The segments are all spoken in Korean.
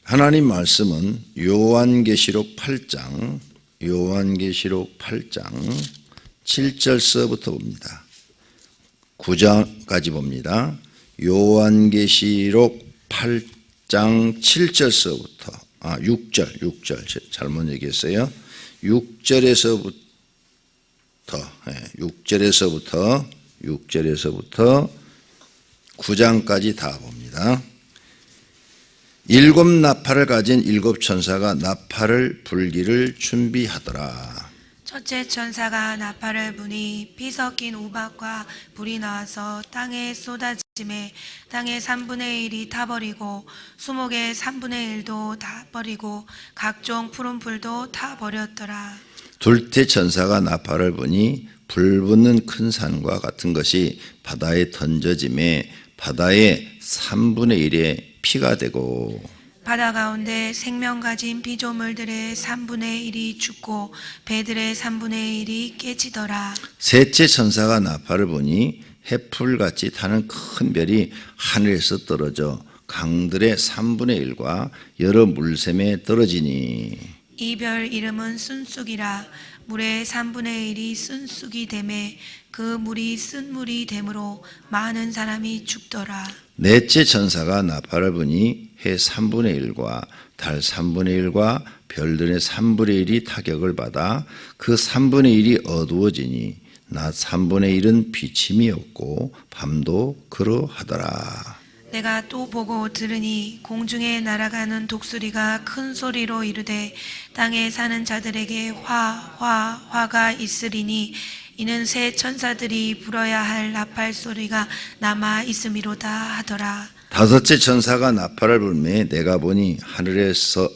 하나님 말씀은 요한계시록 8장 7절서부터 봅니다. 9장까지 봅니다. 요한계시록 8장 7절서부터 6절 잘못 얘기했어요. 6절에서부터 9장까지 다 봅니다. 일곱 나팔을 가진 일곱 천사가 나팔을 불기를 준비하더라. 첫째 천사가 나팔을 부니 피 섞인 우박과 불이 나와서 땅에 쏟아짐에 땅의 3분의 1이 타버리고 수목의 3분의 1도 다 버리고 각종 푸른 풀도 다 버렸더라. 둘째 천사가 나팔을 부니 불 붙는 큰 산과 같은 것이 바다에 던져짐에 바다의 3분의 1의 피가 되고 바다 가운데 생명 가진 피조물들의 3분의 1이 죽고 배들의 3분의 1이 깨지더라. 셋째 천사가 나팔을 부니 해풀같이 타는 큰 별이 하늘에서 떨어져 강들의 3분의 1과 여러 물샘에 떨어지니 이 별 이름은 순쑥이라. 물의 3분의 1이 순쑥이 되매 그 물이 쓴물이 되므로 많은 사람이 죽더라. 넷째 천사가 나팔을 부니 해 3분의 1과 달 3분의 1과 별들의 3분의 1이 타격을 받아 그 3분의 1이 어두워지니 낮 3분의 1은 비침이 없고 밤도 그러하더라. 내가 또 보고 들으니 공중에 날아가는 독수리가 큰 소리로 이르되 땅에 사는 자들에게 화가 있으리니 이는 새 천사들이 불어야 할 나팔 소리가 남아 있음이로다 하더라. 다섯째 천사가 나팔을 불매 내가 보니 하늘에서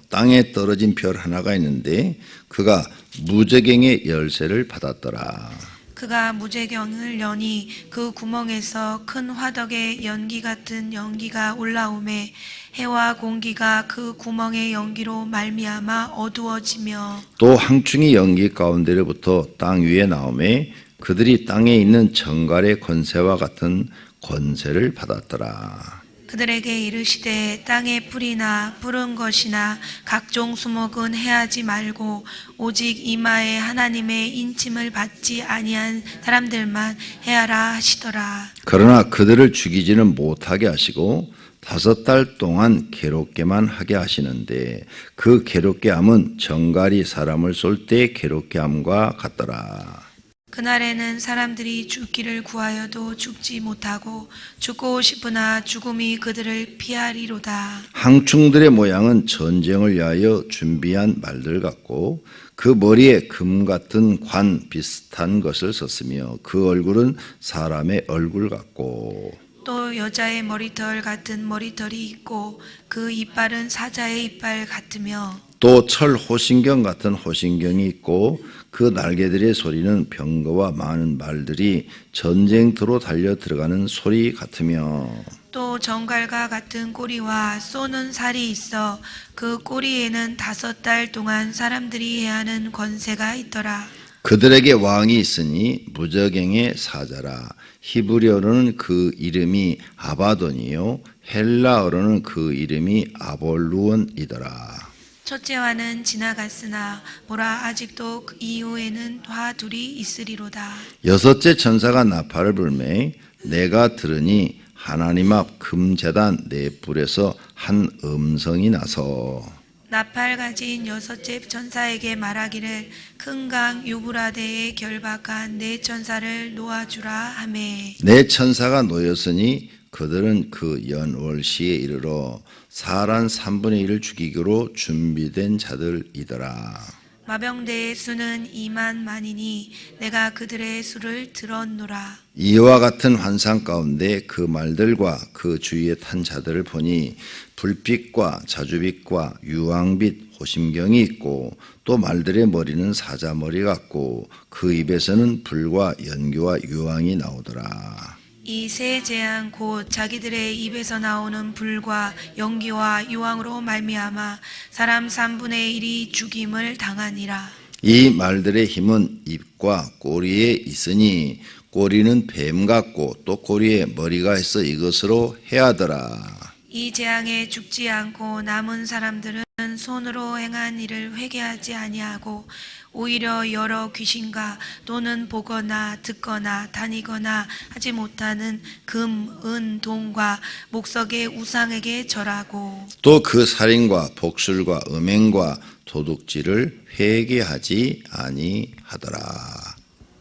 땅에 떨어진 별 하나가 있는데 그가 무저갱의 열쇠를 받았더라. 그가 무저갱을 여니 그 구멍에서 큰 화덕의 연기 같은 연기가 올라오매 해와 공기가 그 구멍의 연기로 말미암아 어두워지며 또 항충이 연기 가운데로부터 땅 위에 나오매 그들이 땅에 있는 정갈의 권세와 같은 권세를 받았더라. 그들에게 이르시되 땅의 풀이나 푸른 것이나 각종 수목은 해하지 말고 오직 이마에 하나님의 인침을 받지 아니한 사람들만 해하라 하시더라. 그러나 그들을 죽이지는 못하게 하시고 5달 동안 괴롭게만 하게 하시는데 그 괴롭게 함은 정갈이 사람을 쏠 때 괴롭게 함과 같더라. 그날에는 사람들이 죽기를 구하여도 죽지 못하고 죽고 싶으나 죽음이 그들을 피하리로다. 항충들의 모양은 전쟁을 위하여 준비한 말들 같고 그 머리에 금 같은 관 비슷한 것을 썼으며 그 얼굴은 사람의 얼굴 같고 또 여자의 머리털 같은 머리털이 있고 그 이빨은 사자의 이빨 같으며 또 철 호신경 같은 호신경이 있고 그 날개들의 소리는 병거와 많은 말들이 전쟁터로 달려 들어가는 소리 같으며 또 정갈과 같은 꼬리와 쏘는 살이 있어 그 꼬리에는 5달 동안 사람들이 해하는 권세가 있더라. 그들에게 왕이 있으니 무저갱의 사자라. 히브리어로는 그 이름이 아바돈이요 헬라어로는 그 이름이 아볼루온이더라. 첫째와는 지나갔으나 보라 아직도 그 이후에는 화 둘이 있으리로다. 여섯째 천사가 나팔을 불매 내가 들으니 하나님 앞 금제단 네 뿔에서 한 음성이 나서 나팔 가진 여섯째 천사에게 말하기를 큰 강 유브라데에 결박한 네 천사를 놓아주라 하매 네 천사가 놓였으니 그들은 그 연월시에 이르러 사람 3분의 1을 죽이기로 준비된 자들이더라. 마병대의 수는 2만만이니 내가 그들의 수를 들었노라. 이와 같은 환상 가운데 그 말들과 그 주위에 탄 자들을 보니 불빛과 자주빛과 유황빛 호심경이 있고 또 말들의 머리는 사자 머리 같고 그 입에서는 불과 연기와 유황이 나오더라. 이 세 재앙 곧 자기들의 입에서 나오는 불과 연기와 유황으로 말미암아 사람 3분의 1이 죽임을 당하니라. 이 말들의 힘은 입과 꼬리에 있으니 꼬리는 뱀 같고 또 꼬리에 머리가 있어 이것으로 해하더라. 이 재앙에 죽지 않고 남은 사람들은 손으로 행한 일을 회개하지 아니하고 오히려 여러 귀신과 또는 보거나 듣거나 다니거나 하지 못하는 금, 은, 동과 목석의 우상에게 절하고 또 그 살인과 복술과 음행과 도둑질을 회개하지 아니하더라.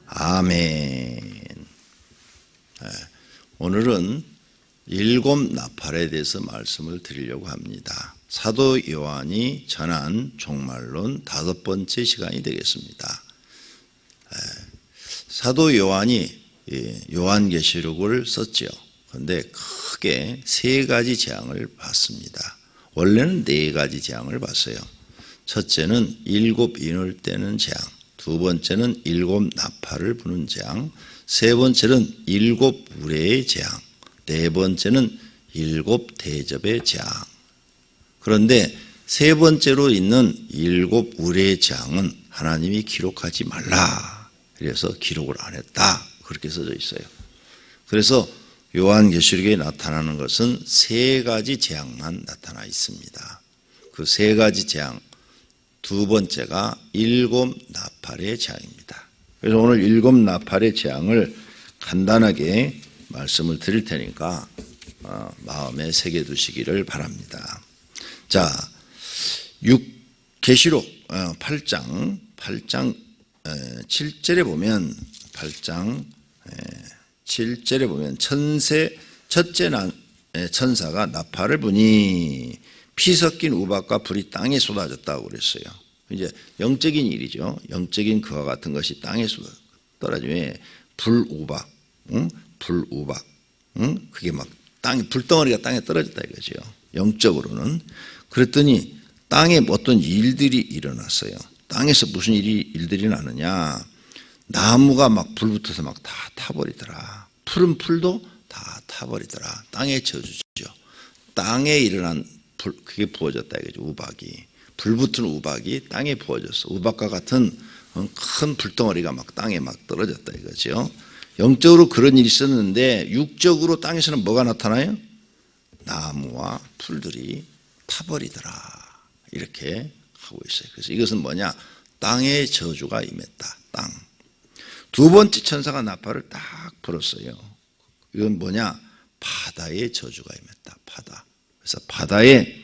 아멘. 오늘은 일곱 나팔에 대해서 말씀을 드리려고 합니다. 사도 요한이 전한 종말론 5번째 시간이 되겠습니다. 사도 요한이 요한계시록을 썼죠. 그런데 크게 3가지 재앙을 봤습니다. 원래는 4가지 재앙을 봤어요. 첫째는 7 인을 떼는 재앙, 2번째는 7 나팔을 부는 재앙, 3번째는 7 우레의 재앙, 4번째는 7 대접의 재앙. 그런데 3번째로 있는 7 우레의 재앙은 하나님이 기록하지 말라. 그래서 기록을 안 했다. 그렇게 써져 있어요. 그래서 요한계시록에 나타나는 것은 3가지 재앙만 나타나 있습니다. 그 3가지 재앙, 2번째가 7 나팔의 재앙입니다. 그래서 오늘 7 나팔의 재앙을 간단하게 말씀을 드릴 테니까 마음에 새겨두시기를 바랍니다. 자, 계시록 8장 7절에 보면 8장 7절에 보면 첫째 천사가 나팔을 부니 피 섞인 우박과 불이 땅에 쏟아졌다고 그랬어요. 이제 영적인 일이죠. 영적인 그와 같은 것이 땅에 떨어지면 불우박, 불우박, 그게 막 땅에 불덩어리가 땅에 떨어졌다 이거죠. 영적으로는. 그랬더니 땅에 어떤 일들이 일어났어요. 땅에서 무슨 일들이 나느냐? 나무가 막 불 붙어서 막 다 타버리더라. 푸른 풀도 다 타버리더라. 땅의 저주죠. 땅에 일어난 불, 그게 부어졌다 이거죠. 우박이. 불 붙은 우박이 땅에 부어졌어. 우박과 같은 큰 불덩어리가 막 땅에 막 떨어졌다 이거죠. 영적으로 그런 일이 있었는데 육적으로 땅에서는 뭐가 나타나요? 나무와 풀들이 타버리더라. 이렇게 하고 있어요. 그래서 이것은 뭐냐? 땅의 저주가 임했다. 땅. 2번째 천사가 나팔을 딱 불었어요. 이건 뭐냐? 바다의 저주가 임했다. 바다. 그래서 바다에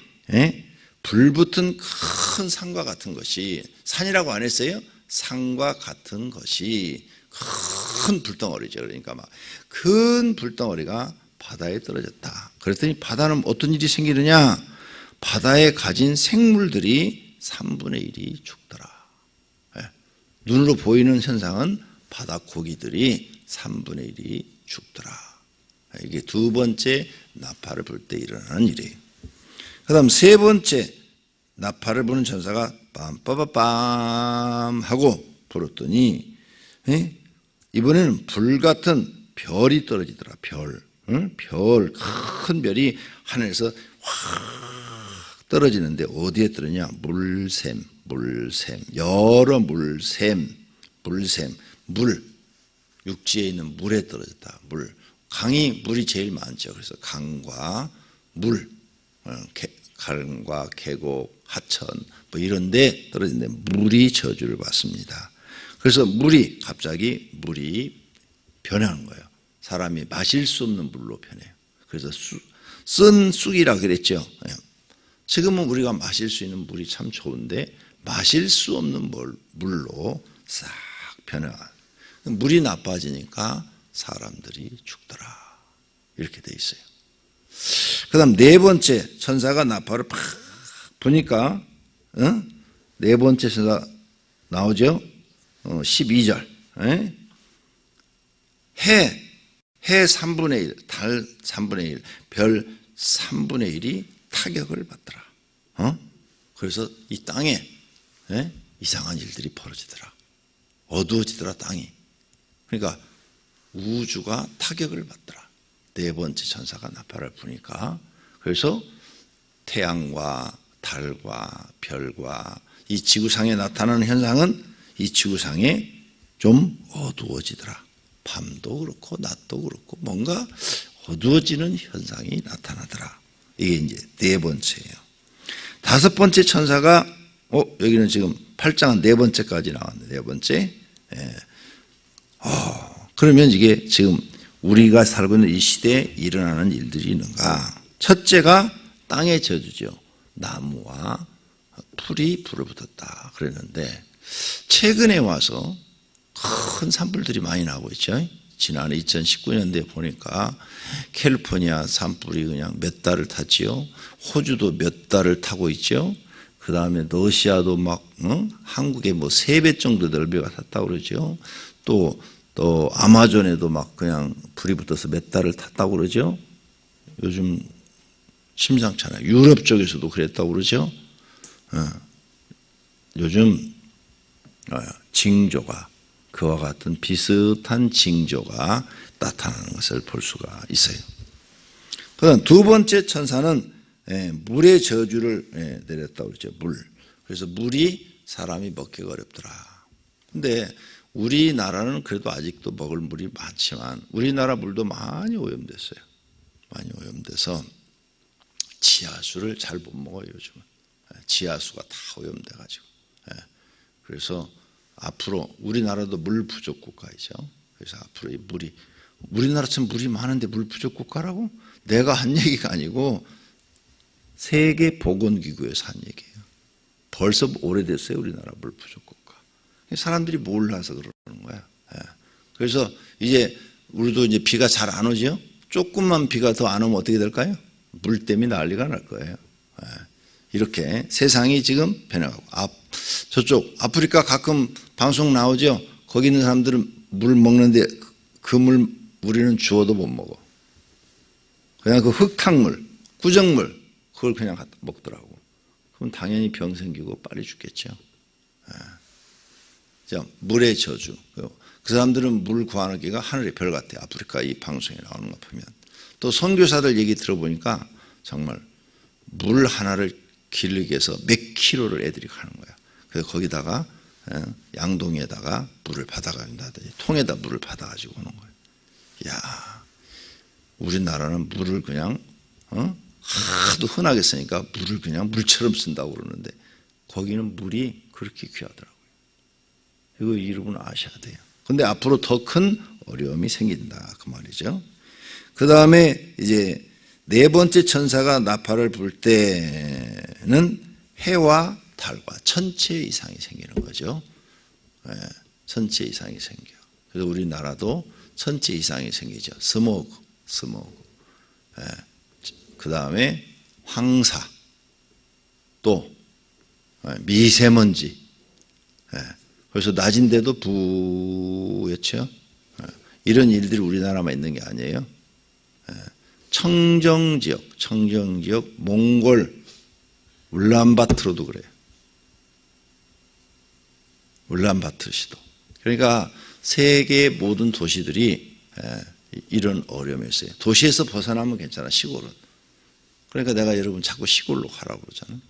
불붙은 큰 산과 같은 것이, 산이라고 안 했어요? 산과 같은 것이 큰 불덩어리죠. 그러니까 막 큰 불덩어리가 바다에 떨어졌다. 그랬더니 바다는 어떤 일이 생기느냐? 바다에 가진 생물들이 3분의 1이 죽더라. 눈으로 보이는 현상은 바다 고기들이 3분의 1이 죽더라. 이게 2번째 나팔을 불 때 일어나는 일이에요. 그 다음 3번째 나팔을 부는 천사가 빰빠바빰 하고 불었더니 이번에는 불같은 별이 떨어지더라. 별. 별, 큰 별이 하늘에서 확 떨어지는데 어디에 떨어지냐? 물샘, 여러 물샘, 물, 육지에 있는 물에 떨어졌다. 물, 강이 물이 제일 많죠. 그래서 강과 물, 강과 계곡, 하천 뭐 이런 데 떨어지는데 물이 저주를 받습니다. 그래서 갑자기 물이 변하는 거예요. 사람이 마실 수 없는 물로 변해요. 그래서 쓴 쑥이라 그랬죠. 지금은 우리가 마실 수 있는 물이 참 좋은데 마실 수 없는 물로 싹 변해요. 물이 나빠지니까 사람들이 죽더라. 이렇게 돼 있어요. 그 다음 4번째 천사가 나팔을 팍 부니까 4번째 천사 나오죠. 12절 해 3분의 1, 달 3분의 1, 별 3분의 1이 타격을 받더라. 그래서 이 땅에 이상한 일들이 벌어지더라. 어두워지더라 땅이. 그러니까 우주가 타격을 받더라. 4번째 천사가 나팔을 부니까. 그래서 태양과 달과 별과 이 지구상에 나타나는 현상은 이 지구상에 좀 어두워지더라. 밤도 그렇고 낮도 그렇고 뭔가 어두워지는 현상이 나타나더라. 이게 이제 네 번째예요. 다섯 번째 천사가 여기는 지금 8장 네 번째까지 나왔는데 네 번째. 그러면 이게 지금 우리가 살고 있는 이 시대에 일어나는 일들이 있는가? 첫째가 땅의 저주죠. 나무와 풀이 불을 붙었다 그랬는데 최근에 와서 큰 산불들이 많이 나고 있죠. 지난해 2019년도에 보니까 캘리포니아 산불이 그냥 몇 달을 탔지요. 호주도 몇 달을 타고 있죠. 그 다음에 러시아도 막 한국의 뭐 3배 정도 넓이가 탔다고 그러죠. 또 아마존에도 막 그냥 불이 붙어서 몇 달을 탔다고 그러죠. 요즘 심상찮아요. 유럽 쪽에서도 그랬다고 그러죠. 요즘 징조가 그와 같은 비슷한 징조가 나타나는 것을 볼 수가 있어요. 그다음 두 번째 천사는 물의 저주를 내렸다고 그러죠. 물. 그래서 물이 사람이 먹기가 어렵더라. 근데 우리나라는 그래도 아직도 먹을 물이 많지만 우리나라 물도 많이 오염됐어요. 많이 오염돼서 지하수를 잘 못 먹어요. 요즘은. 지하수가 다 오염돼가지고. 그래서 앞으로 우리나라도 물 부족 국가이죠. 그래서 앞으로 이 물이 우리나라처럼 물이 많은데 물 부족 국가라고? 내가 한 얘기가 아니고 세계 보건기구에서 한 얘기예요. 벌써 오래됐어요. 우리나라 물 부족 국가. 사람들이 몰라서 그러는 거야. 그래서 이제 우리도 이제 비가 잘 안 오죠. 조금만 비가 더 안 오면 어떻게 될까요? 물 때문에 난리가 날 거예요. 이렇게 세상이 지금 변해가고 저쪽 아프리카 가끔 방송 나오죠. 거기 있는 사람들은 물 먹는데 그 물 우리는 주워도 못 먹어. 그냥 그 흙탕물, 구정물 그걸 그냥 갖다 먹더라고. 그럼 당연히 병 생기고 빨리 죽겠죠. 물의 저주. 그 사람들은 물 구하기가 하늘의 별 같아요. 아프리카 이 방송에 나오는 거 보면. 또 선교사들 얘기 들어보니까 정말 물 하나를 길르기 위해서 몇 킬로를 애들이 가는 거야. 그래서 거기다가 양동이에다가 물을 받아간다든지 통에다 물을 받아가지고 오는 거예요. 야, 우리나라는 물을 그냥 하도 흔하게 쓰니까 물을 그냥 물처럼 쓴다고 그러는데 거기는 물이 그렇게 귀하더라고요. 이거 여러분 아셔야 돼요. 근데 앞으로 더 큰 어려움이 생긴다 그 말이죠. 그 다음에 이제 네 번째 천사가 나팔을 불 때는 해와 달과 천체 이상이 생기는 거죠. 천체 이상이 생겨요. 그래서 우리나라도 천체 이상이 생기죠. 스모그. 그 다음에 황사, 또 미세먼지. 그래서 낮인데도 부였죠. 이런 일들이 우리나라만 있는 게 아니에요. 청정지역, 몽골, 울란바토르도 그래요. 울란바토르시도. 그러니까 세계 모든 도시들이 이런 어려움이 있어요. 도시에서 벗어나면 괜찮아, 시골은. 그러니까 내가 여러분 자꾸 시골로 가라고 그러잖아요.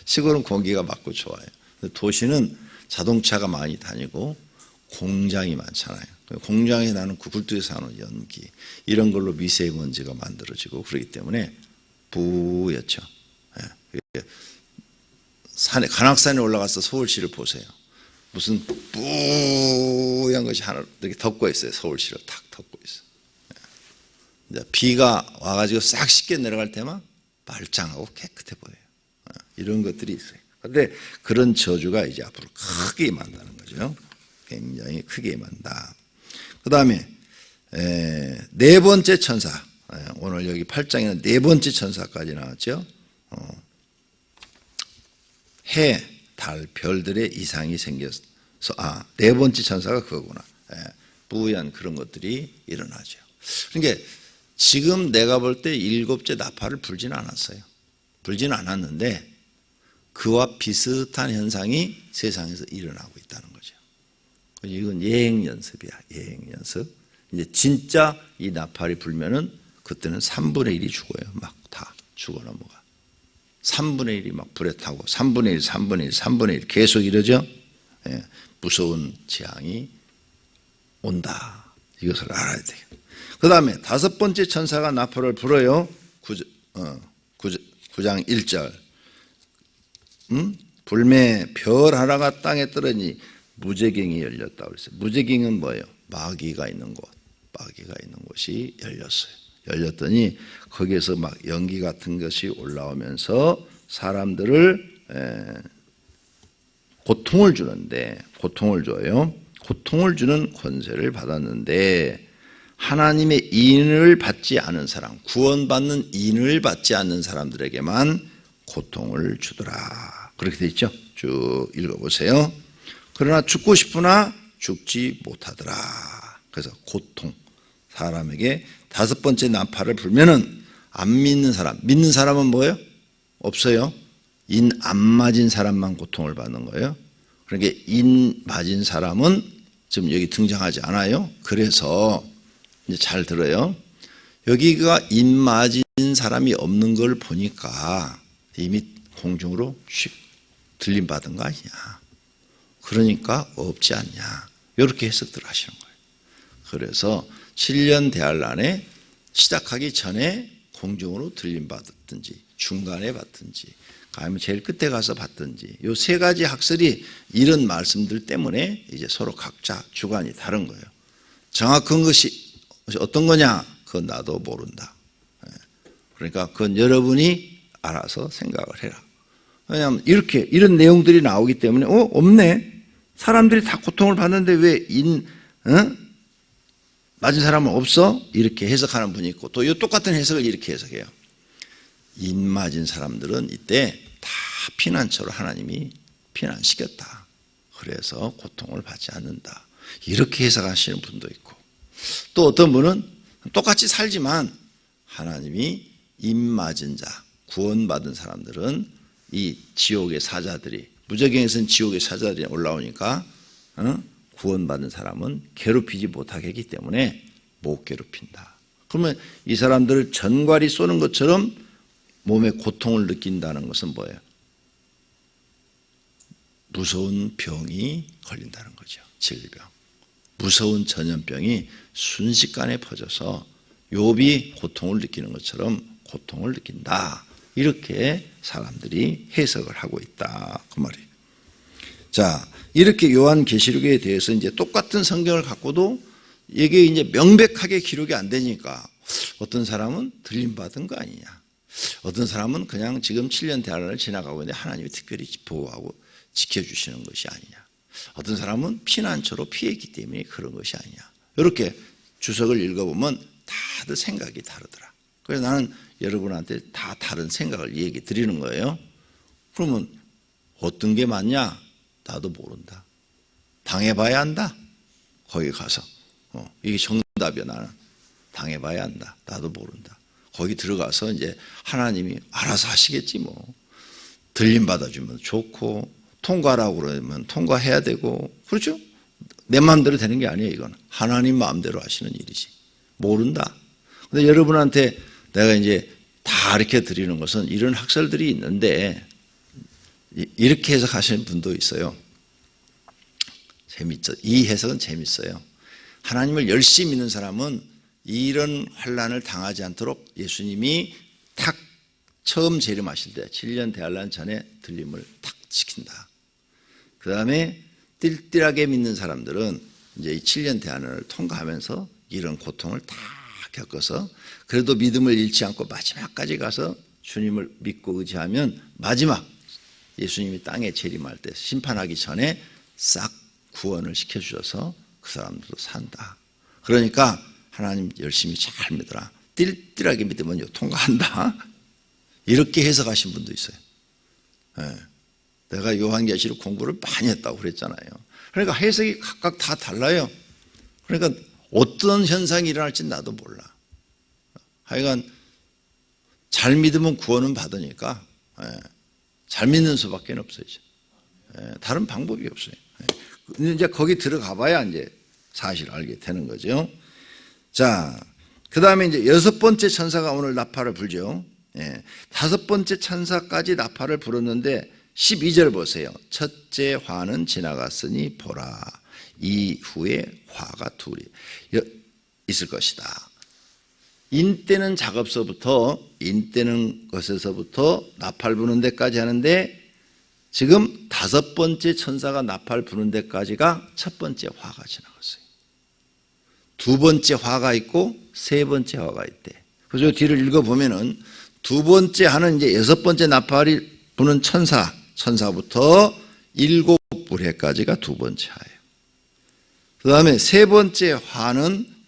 시골은 공기가 맑고 좋아요. 도시는 자동차가 많이 다니고 공장이 많잖아요. 공장에 나는 굴뚝에서 나는 연기 이런 걸로 미세먼지가 만들어지고 그렇기 때문에 부였죠. 산에 관악산에 올라가서 서울시를 보세요. 무슨 뿌연 것이 하나 이렇게 덮고 있어요. 서울시를 탁 덮고 있어요. 이제 비가 와가지고 싹 씻겨 내려갈 때만 말짱하고 깨끗해 보여요. 이런 것들이 있어요. 그런데 그런 저주가 이제 앞으로 크게 임한다는 거죠. 굉장히 크게 임한다. 그 다음에 네 번째 천사, 오늘 여기 8장에는 네 번째 천사까지 나왔죠. 해, 달, 별들의 이상이 생겨서 네 번째 천사가 그거구나. 부유한 그런 것들이 일어나죠. 그러니까 지금 내가 볼 때 일곱째 나팔을 불지는 않았어요. 불지는 않았는데 그와 비슷한 현상이 세상에서 일어나고 있다는 거죠. 이건 예행 연습이야. 예행 연습. 이제 진짜 이 나팔이 불면은 그때는 3분의 1이 죽어요. 막 다 죽어 넘어가. 3분의 1이 막 불에 타고 3분의 1, 3분의 1, 3분의 1 계속 이러죠. 무서운 재앙이 온다. 이것을 알아야 돼요. 그 다음에 다섯 번째 천사가 나팔을 불어요. 9장 1절. 불매 별 하나가 땅에 떨어지니 무제경이 열렸다고 그랬어요. 무제경은 뭐예요? 마귀가 있는 곳. 마귀가 있는 곳이 열렸어요. 열렸더니 거기에서 막 연기 같은 것이 올라오면서 사람들을 고통을 주는데, 고통을 줘요. 고통을 주는 권세를 받았는데 하나님의 인을 받지 않은 사람, 구원받는 인을 받지 않는 사람들에게만 고통을 주더라. 그렇게 돼 있죠. 쭉 읽어보세요. 그러나 죽고 싶으나 죽지 못하더라. 그래서 고통, 사람에게 다섯 번째 나팔을 불면은 안 믿는 사람, 믿는 사람은 뭐예요? 없어요. 인 안 맞은 사람만 고통을 받는 거예요. 그러니까 인 맞은 사람은 지금 여기 등장하지 않아요. 그래서 이제 잘 들어요. 여기가 인 맞은 사람이 없는 걸 보니까 이미 공중으로 휙 들림 받은 거 아니냐. 그러니까 없지 않냐. 이렇게 해석들 하시는 거예요. 그래서 7년 대환란에 시작하기 전에 공중으로 들림 받았든지 중간에 받든지 아니면 제일 끝에 가서 받든지 이 세 가지 학설이 이런 말씀들 때문에 이제 서로 각자 주관이 다른 거예요. 정확한 것이 어떤 거냐? 그건 나도 모른다. 그러니까 그건 여러분이 알아서 생각을 해라. 왜냐하면 이렇게 이런 내용들이 나오기 때문에 없네. 사람들이 다 고통을 받는데 왜 맞은 사람은 없어? 이렇게 해석하는 분이 있고 또 이 똑같은 해석을 이렇게 해석해요. 인 맞은 사람들은 이때 다 피난처로 하나님이 피난시켰다. 그래서 고통을 받지 않는다. 이렇게 해석하시는 분도 있고 또 어떤 분은 똑같이 살지만 하나님이 인 맞은 자, 구원받은 사람들은 이 지옥의 사자들이 무저경에서는 지옥의 사자들이 올라오니까 구원받은 사람은 괴롭히지 못하게 했기 때문에 못 괴롭힌다. 그러면 이 사람들을 전갈이 쏘는 것처럼 몸에 고통을 느낀다는 것은 뭐예요? 무서운 병이 걸린다는 거죠. 질병. 무서운 전염병이 순식간에 퍼져서 욥이 고통을 느끼는 것처럼 고통을 느낀다. 이렇게 사람들이 해석을 하고 있다. 그 말이에요. 자, 이렇게 요한계시록에 대해서 이제 똑같은 성경을 갖고도 이게 이제 명백하게 기록이 안 되니까 어떤 사람은 들림받은 거 아니냐. 어떤 사람은 그냥 지금 7년 대환란을 지나가고 있는데 하나님이 특별히 보호하고 지켜주시는 것이 아니냐. 어떤 사람은 피난처로 피했기 때문에 그런 것이 아니냐. 이렇게 주석을 읽어보면 다들 생각이 다르더라. 그래서 나는 여러분한테 다 다른 생각을 얘기 드리는 거예요. 그러면 어떤 게 맞냐? 나도 모른다. 당해봐야 한다. 거기 가서 이게 정답이야. 나는 당해봐야 한다. 나도 모른다. 거기 들어가서 이제 하나님이 알아서 하시겠지 뭐. 들림 받아주면 좋고 통과라고 그러면 통과해야 되고 그렇죠? 내 마음대로 되는 게 아니에요. 이건 하나님 마음대로 하시는 일이지. 모른다. 근데 여러분한테 내가 이제 다 이렇게 드리는 것은 이런 학설들이 있는데 이렇게 해석하시는 분도 있어요. 재밌죠. 이 해석은 재밌어요. 하나님을 열심히 믿는 사람은 이런 환난을 당하지 않도록 예수님이 탁 처음 재림하실 때 7년 대환란 전에 들림을 탁 지킨다. 그 다음에 띨띨하게 믿는 사람들은 이제 이 7년 대환란을 통과하면서 이런 고통을 다 겪어서 그래도 믿음을 잃지 않고 마지막까지 가서 주님을 믿고 의지하면 마지막 예수님이 땅에 재림할 때 심판하기 전에 싹 구원을 시켜주셔서 그 사람들도 산다. 그러니까 하나님 열심히 잘 믿어라. 띨띨하게 믿으면 통과한다. 이렇게 해석하신 분도 있어요. 네. 내가 요한계시록 공부를 많이 했다고 그랬잖아요. 그러니까 해석이 각각 다 달라요. 그러니까 어떤 현상이 일어날지 나도 몰라. 하여간 잘 믿으면 구원은 받으니까 잘 믿는 수밖에 없어요. 다른 방법이 없어요. 이제 거기 들어가 봐야 이제 사실을 알게 되는 거죠. 자, 그 다음에 이제 여섯 번째 천사가 오늘 나팔을 불죠. 다섯 번째 천사까지 나팔을 불었는데 12절 보세요. 첫째 화는 지나갔으니 보라. 이후에 화가 둘이 있을 것이다. 인때는 작업서부터 인때는 것에서부터 나팔 부는 데까지 하는데 지금 5번째 천사가 나팔 부는 데까지가 첫 번째 화가 지나갔어요. 2번째 화가 있고 3번째 화가 있대. 그래서 뒤를 읽어보면은 2번째 화는 이제 6번째 나팔이 부는 천사부터 7부레까지가 2번째 화예요. 그 다음에 3번째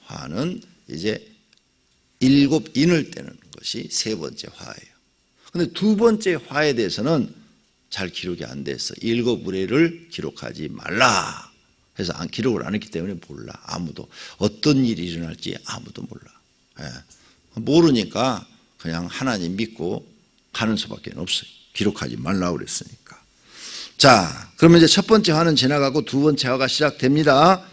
화는 이제 7인을 떼는 것이 3번째 화예요. 그런데 2번째 화에 대해서는 잘 기록이 안 됐어. 7부레를 기록하지 말라 해서 기록을 안 했기 때문에 몰라. 아무도 어떤 일이 일어날지 아무도 몰라. 모르니까 그냥 하나님 믿고 가는 수밖에 없어요. 기록하지 말라고 그랬으니까. 자, 그러면 이제 첫 번째 화는 지나가고 2번째 화가 시작됩니다.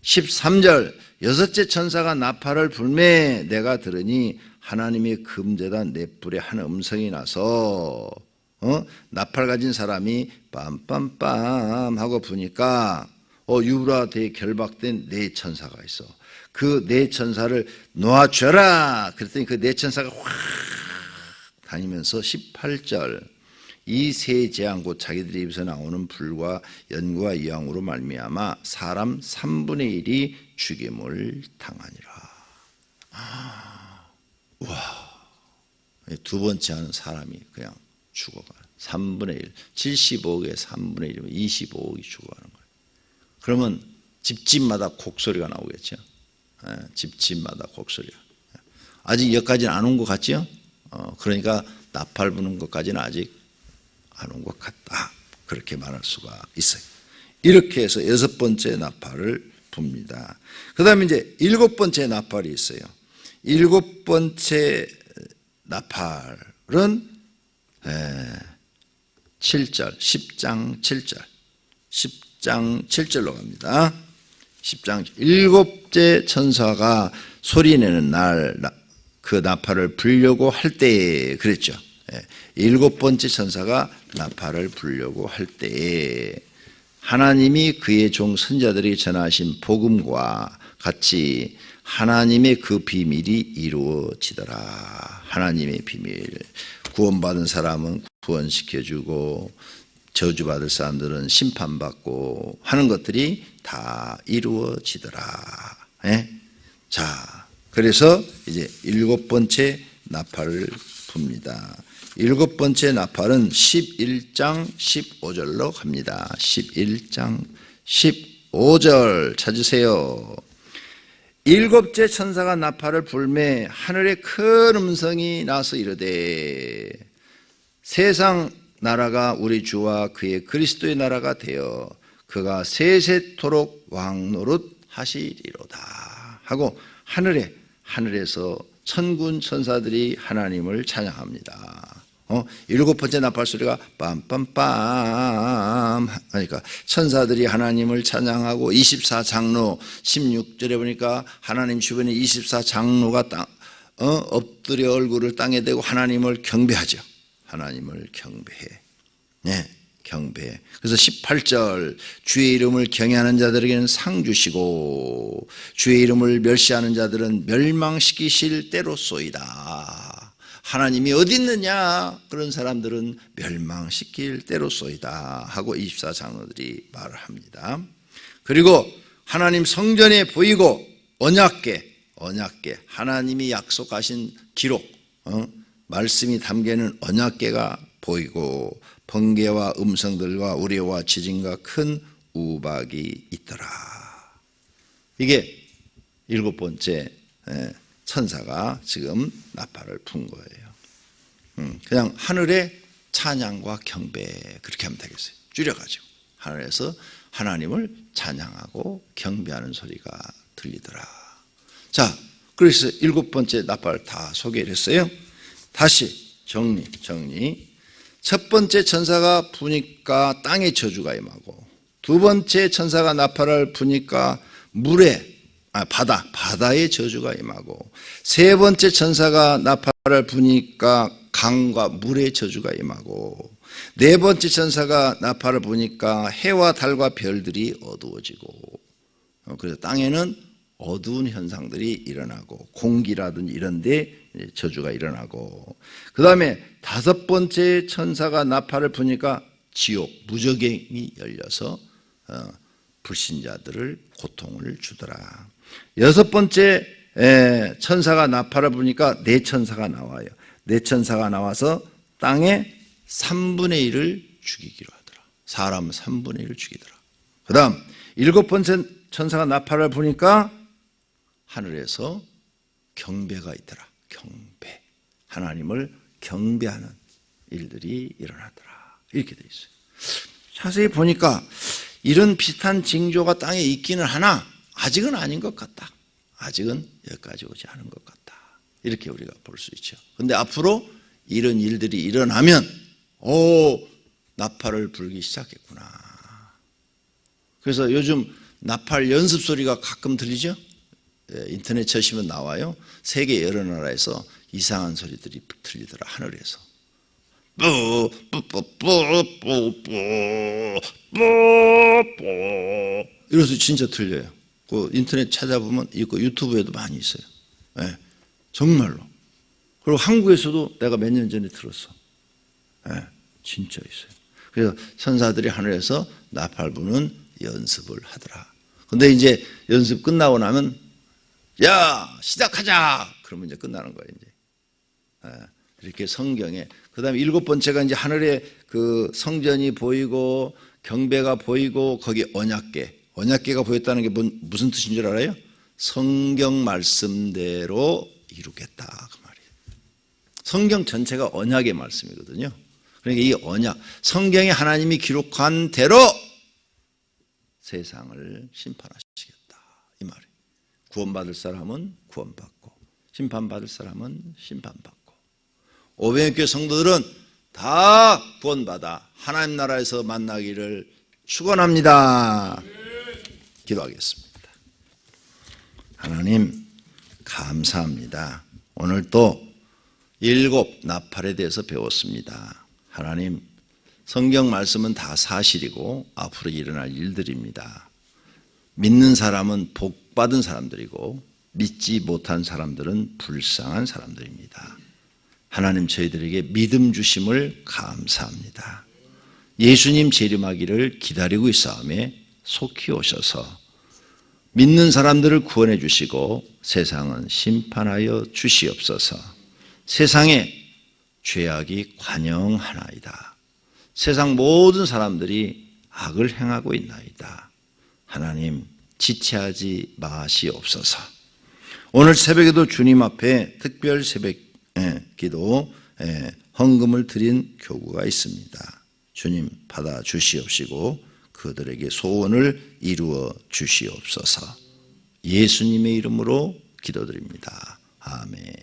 13절, 6째 천사가 나팔을 불매 내가 들으니 하나님의 금제단 넷불에 한 음성이 나서 나팔 가진 사람이 빰빰빰 하고 부니까 유라대에 결박된 4천사가 있어. 그 4천사를 놓아줘라 그랬더니 그 4천사가 확 다니면서 18절, 이 세 재앙 곧 자기들의 입에서 나오는 불과 연구와 이왕으로 말미암아 사람 3분의 1이 죽임을 당하니라. 와, 2번째 하는 사람이 그냥 죽어가요. 3분의 1, 75억의 3분의 1이면 25억이 죽어가는 거예요. 그러면 집집마다 곡소리가 나오겠죠. 집집마다 곡소리가. 아직 여기까지는 안 온 것 같죠? 그러니까 나팔 부는 것까지는 아직 안 온 것 같다. 그렇게 말할 수가 있어요. 이렇게 해서 6번째 나팔을 붑니다. 그 다음에 이제 7번째 나팔이 있어요. 7번째 나팔은 7절, 10장 7절, 10장 7절로 갑니다. 10장 7째 천사가 소리내는 날 그 나팔을 불려고 할 때에 그랬죠. 7번째 천사가 나팔을 불려고 할 때에 하나님이 그의 종 선자들이 전하신 복음과 같이 하나님의 그 비밀이 이루어지더라. 하나님의 비밀. 구원받은 사람은 구원시켜주고 저주받을 사람들은 심판받고 하는 것들이 다 이루어지더라. 자, 그래서 이제 7번째 나팔을 붑니다. 7번째 나팔은 11장 15절로 갑니다. 11장 15절 찾으세요. 7째 천사가 나팔을 불매 하늘에 큰 음성이 나서 이르되 세상 나라가 우리 주와 그의 그리스도의 나라가 되어 그가 세세토록 왕노릇 하시리로다 하고 하늘에서 천군 천사들이 하나님을 찬양합니다. 7번째 나팔 소리가 빰빰빰 하니까 천사들이 하나님을 찬양하고 24장로 16절에 보니까 하나님 주변에 24장로가 엎드려 얼굴을 땅에 대고 하나님을 경배하죠. 하나님을 경배해. 경배. 그래서 18절 주의 이름을 경외하는 자들에게는 상 주시고 주의 이름을 멸시하는 자들은 멸망시키실 때로소이다. 하나님이 어디 있느냐? 그런 사람들은 멸망시킬 때로소이다 하고 24장로들이 말을 합니다. 그리고 하나님 성전에 보이고 언약궤 하나님이 약속하신 기록 말씀이 담겨있는 언약궤가 보이고 번개와 음성들과 우레와 지진과 큰 우박이 있더라. 이게 7번째 천사가 지금 나팔을 푼 거예요. 그냥 하늘의 찬양과 경배 그렇게 하면 되겠어요. 줄여가지고 하늘에서 하나님을 찬양하고 경배하는 소리가 들리더라. 자, 그래서 7번째 나팔 다 소개를 했어요. 다시 정리. 첫 번째 천사가 부니까 땅에 저주가 임하고, 2번째 천사가 나팔을 부니까 바다에 저주가 임하고, 3번째 천사가 나팔을 부니까 강과 물에 저주가 임하고, 4번째 천사가 나팔을 부니까 해와 달과 별들이 어두워지고, 그래서 땅에는 어두운 현상들이 일어나고 공기라든지 이런 데 저주가 일어나고, 그 다음에 다섯 번째 천사가 나팔을 부니까 지옥 무저갱이 열려서 불신자들을 고통을 주더라. 여섯 번째 천사가 나팔을 부니까 네 천사가 나와요. 네 천사가 나와서 땅에 3분의 1을 죽이기로 하더라. 사람 3분의 1을 죽이더라. 그 다음 일곱 번째 천사가 나팔을 부니까 하늘에서 경배가 있더라. 경배. 하나님을 경배하는 일들이 일어나더라. 이렇게 돼 있어요. 자세히 보니까 이런 비슷한 징조가 땅에 있기는 하나 아직은 아닌 것 같다. 아직은 여기까지 오지 않은 것 같다. 이렇게 우리가 볼 수 있죠. 그런데 앞으로 이런 일들이 일어나면 나팔을 불기 시작했구나. 그래서 요즘 나팔 연습 소리가 가끔 들리죠? 인터넷 쳐시면 나와요. 세계 여러 나라에서 이상한 소리들이 들리더라. 하늘에서 이래서 진짜 들려요. 그 인터넷 찾아보면 있고 유튜브에도 많이 있어요. 네, 정말로. 그리고 한국에서도 내가 몇 년 전에 들었어. 네, 진짜 있어요. 그래서 천사들이 하늘에서 나팔 부는 연습을 하더라. 근데 이제 연습 끝나고 나면 야 시작하자 그러면 이제 끝나는 거예요. 이제 이렇게 성경에. 그다음에 일곱 번째가 이제 하늘에 그 성전이 보이고 경배가 보이고 거기 언약궤가 보였다는 게 무슨 뜻인 줄 알아요? 성경 말씀대로 이루겠다 그 말이에요. 성경 전체가 언약의 말씀이거든요. 그러니까 이 언약, 성경에 하나님이 기록한 대로 세상을 심판하시겠다 이 말이에요. 구원받을 사람은 구원받고 심판받을 사람은 심판받고, 오병이교회 성도들은 다 구원받아 하나님 나라에서 만나기를 축원합니다. 기도하겠습니다. 하나님 감사합니다. 오늘 또 일곱 나팔에 대해서 배웠습니다. 하나님, 성경 말씀은 다 사실이고 앞으로 일어날 일들입니다. 믿는 사람은 복 받은 사람들이고 믿지 못한 사람들은 불쌍한 사람들입니다. 하나님, 저희들에게 믿음 주심을 감사합니다. 예수님 재림하기를 기다리고 있사오매 속히 오셔서 믿는 사람들을 구원해 주시고 세상은 심판하여 주시옵소서. 세상에 죄악이 관영하나이다. 세상 모든 사람들이 악을 행하고 있나이다. 하나님, 지체하지 마시옵소서. 오늘 새벽에도 주님 앞에 특별 새벽 기도 헌금을 드린 교구가 있습니다. 주님 받아 주시옵시고 그들에게 소원을 이루어 주시옵소서. 예수님의 이름으로 기도드립니다. 아멘.